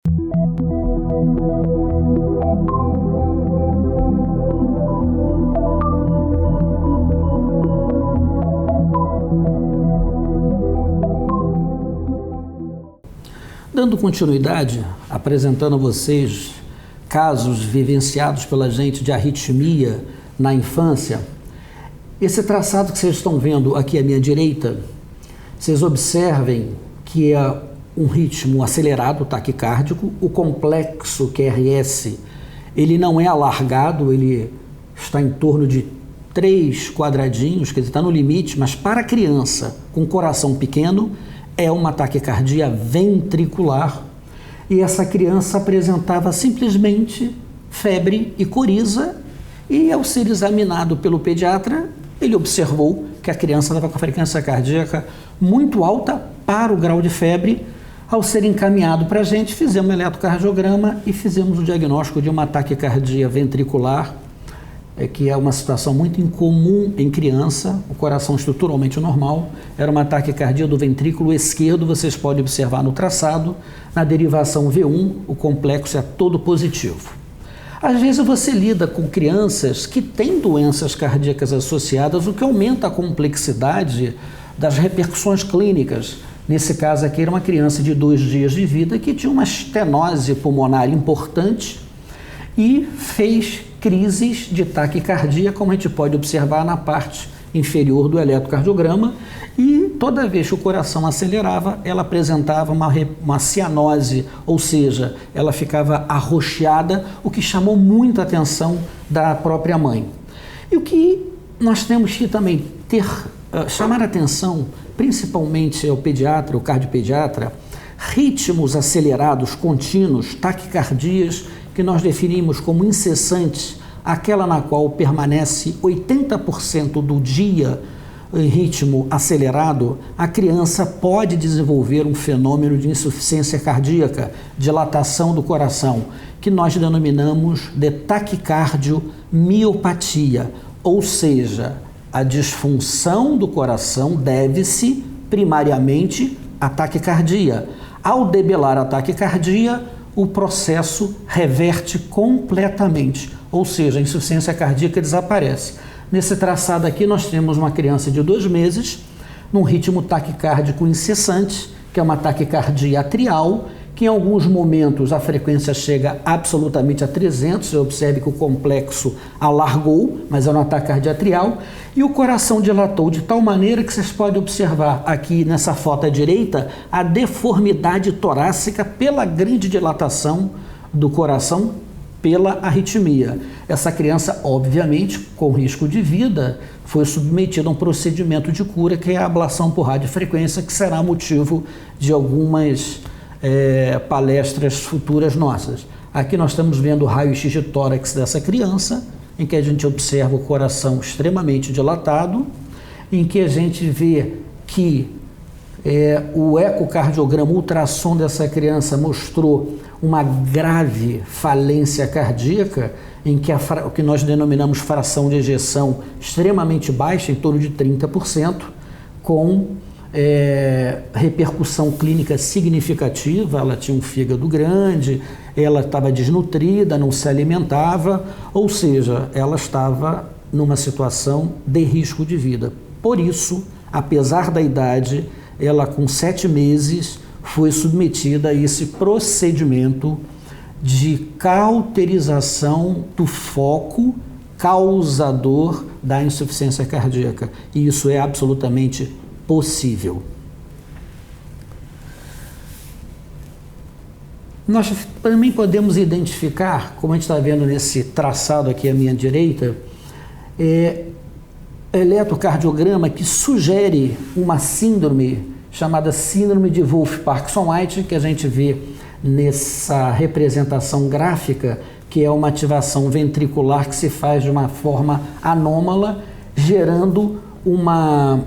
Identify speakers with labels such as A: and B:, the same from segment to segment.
A: Dando continuidade, apresentando a vocês casos vivenciados pela gente de arritmia na infância, esse traçado que vocês estão vendo aqui à minha direita, vocês observem que é um ritmo acelerado taquicárdico, o complexo QRS, ele não é alargado, ele está em torno de 3 quadradinhos, quer dizer, está no limite, mas para criança com coração pequeno, é uma taquicardia ventricular, e essa criança apresentava simplesmente febre e coriza, e ao ser examinado pelo pediatra, ele observou que a criança estava com a frequência cardíaca muito alta para o grau de febre. Ao ser encaminhado para a gente, fizemos um eletrocardiograma e fizemos o diagnóstico de uma taquicardia ventricular, que é uma situação muito incomum em criança, o coração estruturalmente normal, era uma taquicardia do ventrículo esquerdo, vocês podem observar no traçado, na derivação V1, o complexo é todo positivo. Às vezes você lida com crianças que têm doenças cardíacas associadas, o que aumenta a complexidade das repercussões clínicas. Nesse caso aqui era uma criança de 2 dias de vida que tinha uma estenose pulmonar importante e fez crises de taquicardia, como a gente pode observar na parte inferior do eletrocardiograma, e toda vez que o coração acelerava, ela apresentava uma cianose, ou seja, ela ficava arroxeada, o que chamou muita atenção da própria mãe. E o que nós temos que também chamar atenção, principalmente ao pediatra, o cardiopediatra, ritmos acelerados contínuos, taquicardias, que nós definimos como incessantes, aquela na qual permanece 80% do dia em ritmo acelerado, a criança pode desenvolver um fenômeno de insuficiência cardíaca, dilatação do coração, que nós denominamos de taquicardiomiopatia, ou seja, a disfunção do coração deve-se primariamente à taquicardia. Ao debelar a taquicardia, o processo reverte completamente, ou seja, a insuficiência cardíaca desaparece. Nesse traçado aqui nós temos uma criança de 2 meses, num ritmo taquicárdico incessante, que é uma taquicardia atrial, que em alguns momentos a frequência chega absolutamente a 300, você observe que o complexo alargou, mas é uma taquicardia atrial, e o coração dilatou de tal maneira que vocês podem observar aqui nessa foto à direita a deformidade torácica pela grande dilatação do coração pela arritmia. Essa criança, obviamente, com risco de vida, foi submetida a um procedimento de cura que é a ablação por radiofrequência, que será motivo de algumas palestras futuras nossas. Aqui nós estamos vendo o raio-x de tórax dessa criança, em que a gente observa o coração extremamente dilatado, em que a gente vê que o ecocardiograma, o ultrassom dessa criança mostrou uma grave falência cardíaca, em que o que nós denominamos fração de ejeção extremamente baixa, em torno de 30%, com repercussão clínica significativa. Ela tinha um fígado grande, ela estava desnutrida, não se alimentava, ou seja, ela estava numa situação de risco de vida. Por isso, apesar da idade, ela com 7 meses foi submetida a esse procedimento de cauterização do foco causador da insuficiência cardíaca. E isso é absolutamente possível. Nós também podemos identificar, como a gente está vendo nesse traçado aqui à minha direita, eletrocardiograma que sugere uma síndrome chamada síndrome de Wolff-Parkinson-White, que a gente vê nessa representação gráfica, que é uma ativação ventricular que se faz de uma forma anômala, gerando uma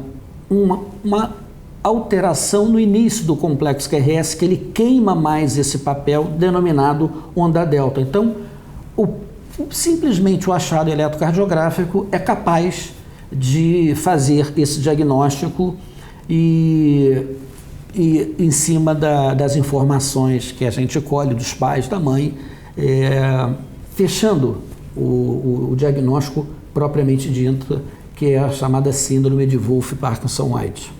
A: alteração no início do complexo QRS, que ele queima mais esse papel denominado onda delta. Então, simplesmente o achado eletrocardiográfico é capaz de fazer esse diagnóstico e e em cima das informações que a gente colhe dos pais, da mãe, fechando o diagnóstico propriamente dito, que é a chamada síndrome de Wolff-Parkinson-White.